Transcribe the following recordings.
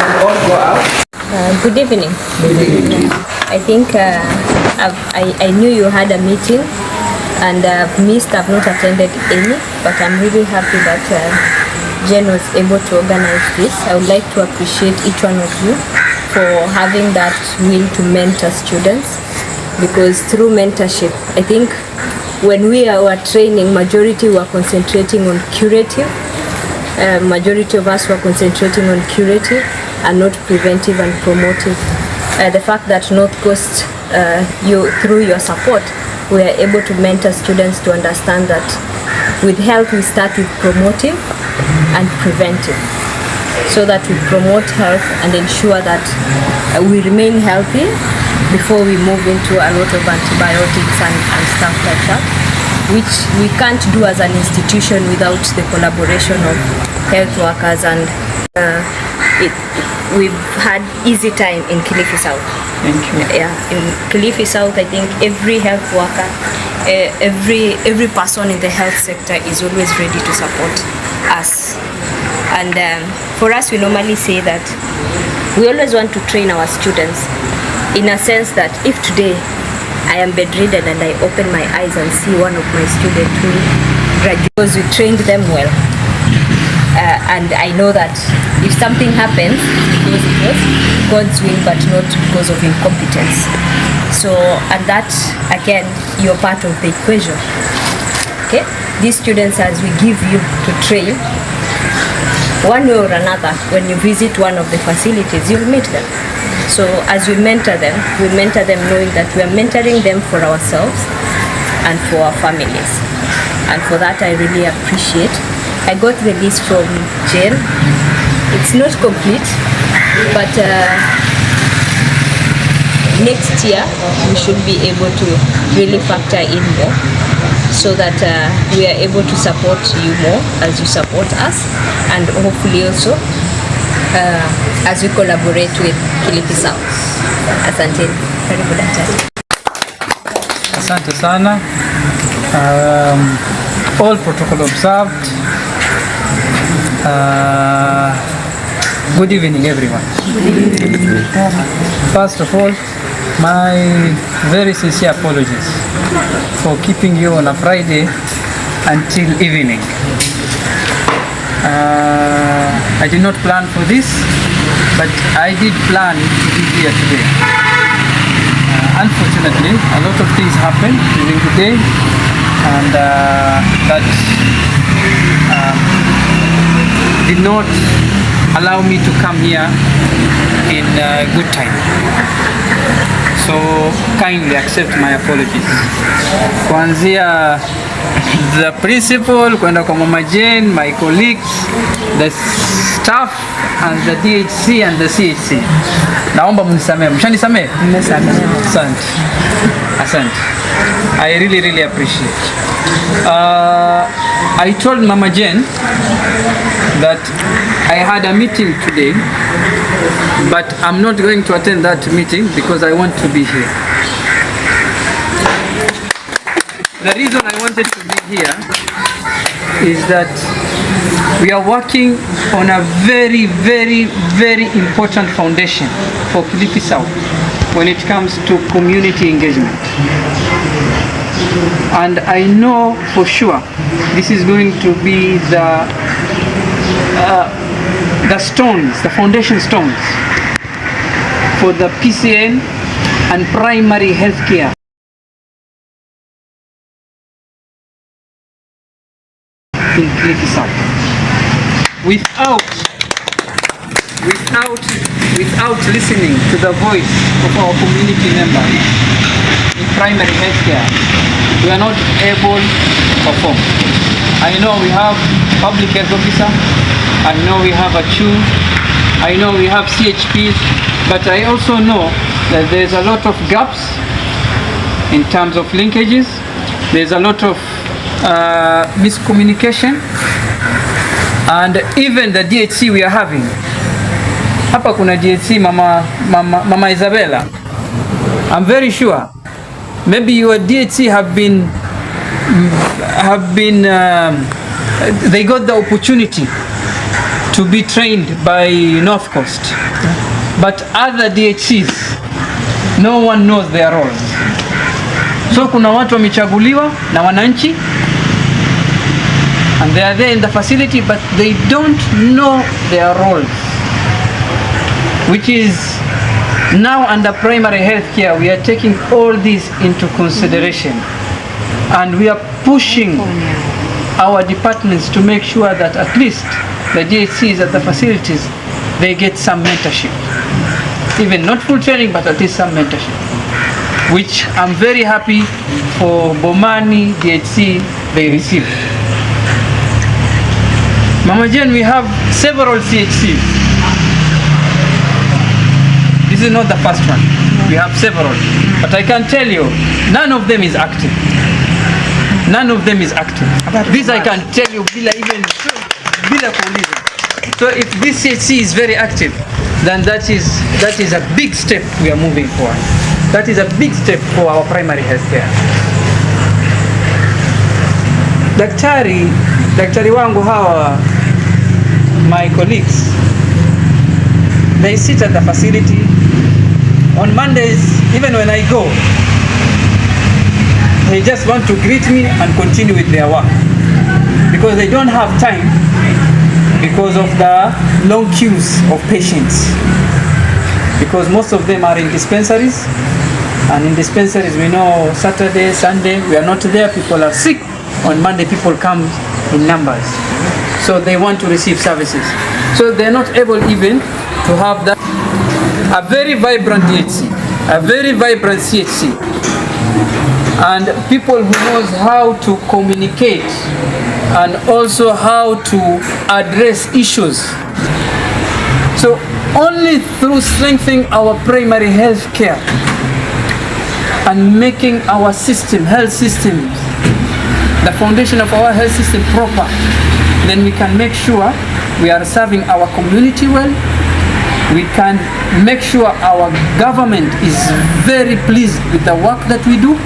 all go out. Good evening. Good evening. I think I knew you had a meeting and I've not attended any, but I'm really happy that Jen was able to organize this. I would like to appreciate each one of you for having that will to mentor students, because through mentorship, I think when we were training, majority were concentrating on curative. Majority of us were concentrating on curative and not preventive and promotive. The fact that North Coast, through your support, we are able to mentor students to understand that with health we start with promotive and preventive, so that we promote health and ensure that we remain healthy before we move into a lot of antibiotics and stuff like that, which we can't do as an institution without the collaboration of health workers. And we've had easy time in Kilifi South. Thank you. Yeah, in Kilifi South, I think every health worker, every person in the health sector is always ready to support us. And for us, we normally say that we always want to train our students in a sense that if today I am bedridden and I open my eyes and see one of my students who graduates, because we trained them well. And I know that if something happens, because it was God's will, but not because of incompetence. So, and that, again, you're part of the equation. Okay? These students, as we give you to train, one way or another, when you visit one of the facilities, you'll meet them. So as we mentor them knowing that we are mentoring them for ourselves and for our families. And for that, I really appreciate. I got the list from Jen. It's not complete, but next year we should be able to really factor in more, so that we are able to support you more as you support us, and hopefully also as we collaborate with Kilifi South. Asante. Karibu daktari. Asante sana. All protocol observed. Good evening, everyone. Good evening. First of all, my very sincere apologies for keeping you on a Friday until evening. I did not plan for this, but I did plan to be here today. Unfortunately, a lot of things happened during the day, and that did not allow me to come here in good time. So kindly accept my apologies. Kuanzia the principal, kwenda kwa Mama Jane, my colleagues, the staff and the DHC and the CHC. Naomba mnisamehe. Mshanisamehe? Mnisamehe. Asante. Asante. I really appreciate. I told Mama Jane that I had a meeting today, but I'm not going to attend that meeting because I want to be here. The reason I wanted to be here is that we are working on a very important foundation for Kilifi South when it comes to community engagement. And I know for sure this is going to be the stones, the foundation stones for the PCN and primary health care in Kilifi South. Without listening to the voice of our community members in primary health care, we are not able to perform. I know we have public health officer, I know we have a CHU, I know we have CHPs, but I also know that there's a lot of gaps in terms of linkages. There's a lot of miscommunication, and even the DHC we are having. Hapa kuna DHC Mama Isabella. I'm very sure maybe your DHC have been they got the opportunity to be trained by North Coast. But other DHCs, no one knows their roles. So kuna watu wamechaguliwa na wananchi and they are there in the facility but they don't know their roles, which is now under primary health care we are taking all this into consideration and we are pushing our departments to make sure that at least the DHCs at the facilities, they get some mentorship. Even not full training, but at least some mentorship. Which I'm very happy for Bomani DHC, they received. Mama Jane, we have several CHCs. This is not the first one. We have several. But I can tell you, none of them is active. None of them is active. This I can tell you bila kuuliza. So if this CHC is very active, then that is a big step we are moving forward. That is a big step for our primary health care. Daktari wangu hawa, my colleagues, they sit at the facility. On Mondays, even when I go, they just want to greet me and continue with their work because they don't have time because of the long queues of patients, because most of them are in dispensaries, and in dispensaries we know Saturday, Sunday we are not there, people are sick. On Monday people come in numbers, so they want to receive services, so they're not able even to have that. A very vibrant DHC, a very vibrant CHC, and people who knows how to communicate and also how to address issues. So only through strengthening our primary health care and making our system, health systems, the foundation of our health system proper, then we can make sure we are serving our community well. We can make sure our government is very pleased with the work that we do,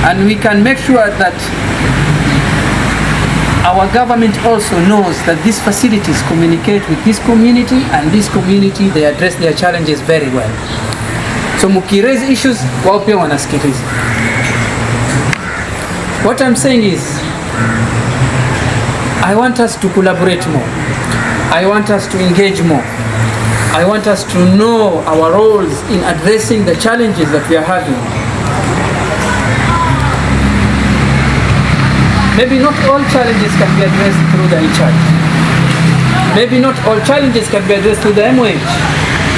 and we can make sure that our government also knows that these facilities communicate with this community, and this community, they address their challenges very well. So mukiraise issues, wao pia wanasikiliza. What I'm saying is, I want us to collaborate more. I want us to engage more. I want us to know our roles in addressing the challenges that we are having. Maybe not all challenges can be addressed through the HRD. Maybe not all challenges can be addressed through the MOH.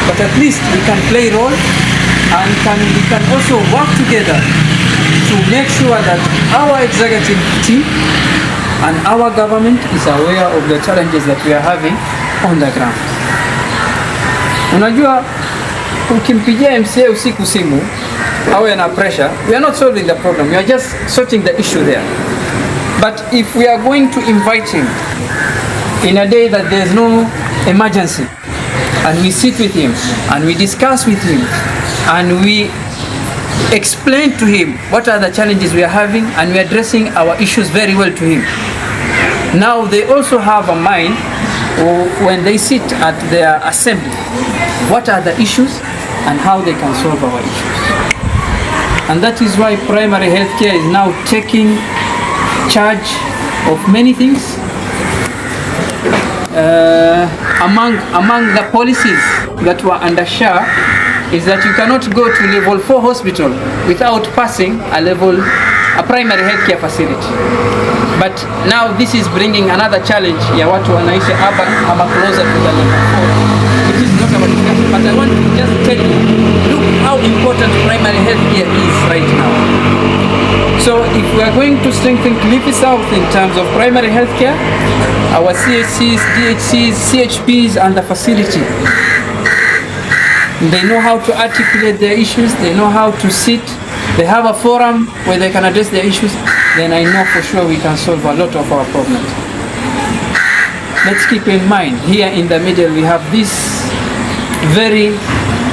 But at least we can play a role, and we can also work together to make sure that our executive team and our government is aware of the challenges that we are having on the ground. Unajua, ukimpigia MCA usiku simu awe na pressure, we are not solving the problem, we are just sorting the issue there. But if we are going to invite him in a day that there is no emergency, and we sit with him and we discuss with him and we explain to him what are the challenges we are having, and we are addressing our issues very well to him. Now they also have a mind when they sit at their assembly, what are the issues and how they can solve our issues. And that is why primary health care is now taking charge of many things. Among the policies that were under SHA is that you cannot go to level 4 hospital without passing a primary health care facility. But now this is bringing another challenge ya watu wanaishi urban ama closer to the level 4, which is not our discussion. But I want to just tell you, look how important primary health care is right now. So if we are going to strengthen Kilifi South in terms of primary health care, our CHCs, DHCs, CHPs and the facility, they know how to articulate their issues, they know how to sit, they have a forum where they can address their issues, then I know for sure we can solve a lot of our problems. Let's keep in mind, here in the middle we have this very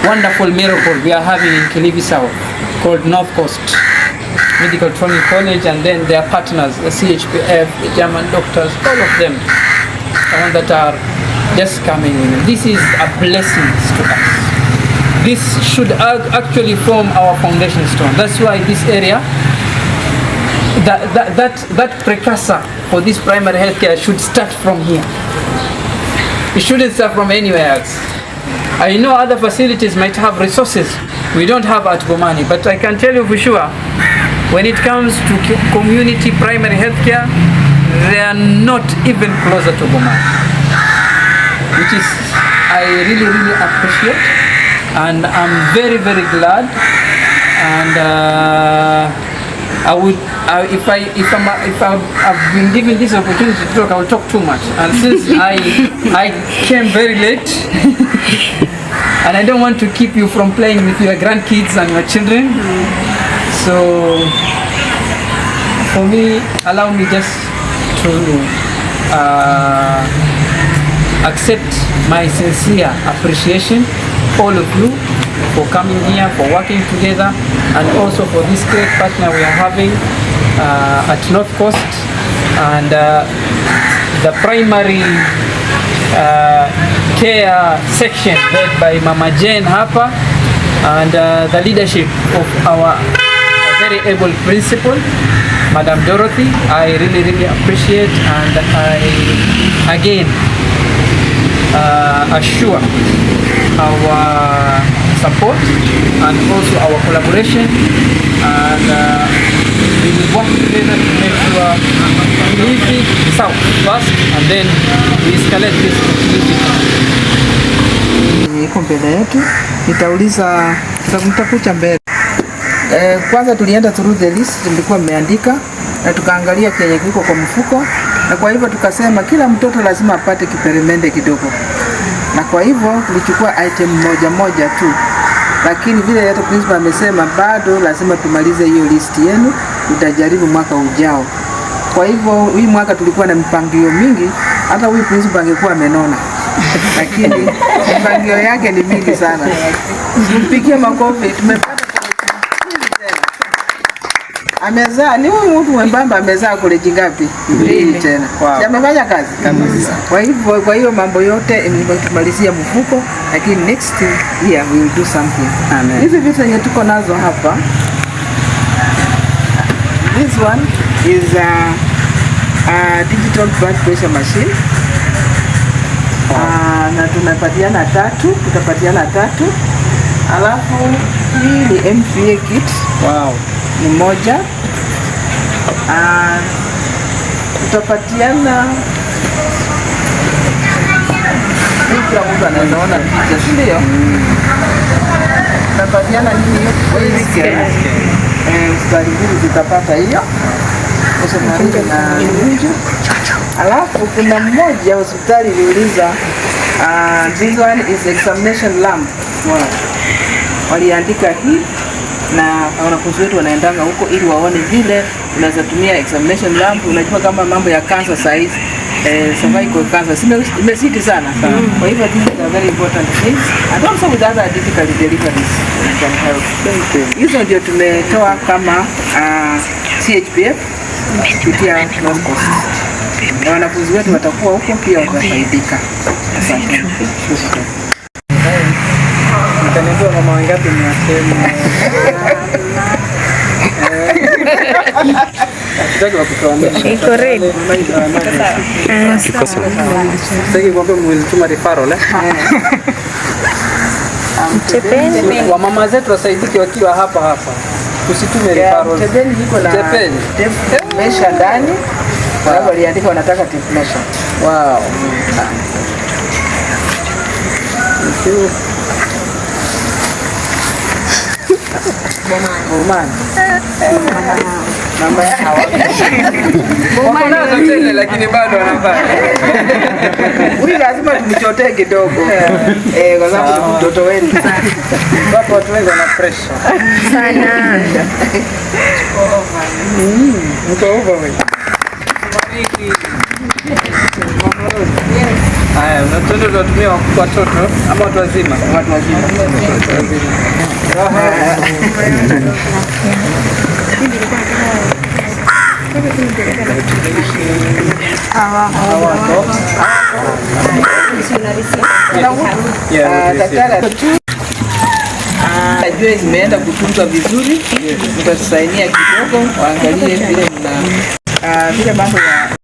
wonderful miracle we are having in Kilifi South called North Coast Medical Training College, and then their partners, the CHPF, the German doctors, all of them, the ones that are just coming in. This is a blessing to us. This should actually form our foundation stone. That's why this area, that precursor for this primary healthcare should start from here. It shouldn't start from anywhere else. I know other facilities might have resources we don't have at Bomani, but I can tell you for sure, when it comes to community primary healthcare, they are not even closer to Bomani, which is I really appreciate, and I'm very glad. And if I've been given this opportunity to talk, I will talk too much. And since I came very late, and I don't want to keep you from playing with your grandkids and your children, so for me, allow me just to accept my sincere appreciation, all of you, for coming here, for working together, and also for this great partner we are having at North Coast, and the primary care section led by Mama Jane Harper, and the leadership of our very able principal, Madam Dorothy. I really appreciate, and I again assure our support and also our collaboration, and we will work together to make sure Kilifi South first, and then we escalate this to Kilifi. Iko mbele yetu, nitauliza mtakucha mbele. Kwanza tulienda through the list nilikuwa nimeandika, na tukaangalia kenye kiko kwa mfuko, na kwa hivyo tukasema kila mtoto lazima apate kiperemende kidogo, na kwa hivyo tulichukua item moja tu, lakini vile yetu principal amesema bado lazima tumalize hiyo list yenu, tutajaribu mwaka ujao. Kwa hivyo hii mwaka tulikuwa na mipangilio mingi, hata huyu principal angekuwa amenona lakini mipangilio yake ni mingi sana. Mpigie makofi. Tumepata amezaa, ni huyu mtu mwembamba amezaa college ngapi? 2 tena. Wow. Amefanya kazi kabisa. Kwa hiyo mambo yote nimetumalizia mfuko, lakini next year we will do something. Amen. Hizi vitu zenye tuko nazo hapa. This one is a digital blood pressure machine. Na tutapatiana 3. Alafu hii ni MVA kit. Wow. Ni moja. Tutapatiana hiki mtu anaona picha, si ndio? Tutapatiana nini hiyo? Hospitali hii zitapata hiyo. Hospitali na Runju. Alafu kuna mmoja hospitali iliuliza this one is examination lamp. Wow. Waliandika hii, na wanafunzi wetu wanaendanga huko ili waone vile unaweza tumia examination lamp. Unajua kama mambo ya cancer size, cervical cancer imesiti sana. Kwa hivyo this is a very important thing, and also with other difficult deliveries can help. Hizo ndio tumetoa kama CHPF kupitia North Coast, na wanafunzi wetu watakuwa huko pia watafaidika. Asante. Mtaniambia mama wangapi mnasema? Iko ready. Sasa kwamba mlituma referral Mtepeni. Wa mama zetu wasaidike wakiwa hapa. Usitume referral. Mtepeni iko na mesha ndani. Wao waliandika wanataka tape measure. Wow. Bomani. Mama hawa. Bomani nazo tele lakini bado wanafanya. Huyu lazima tumchotee kidogo. Kwa sababu mtoto wetu. Watu wengi wana pressure. Sana. Mko over wewe. Haya, unatoto tunatumia watoto ama watu wazima? Watu wazima. Hawa. Daktari ajue zimeenda kutunzwa vizuri, mtatusainia kidogo, waangalie vile mambo ya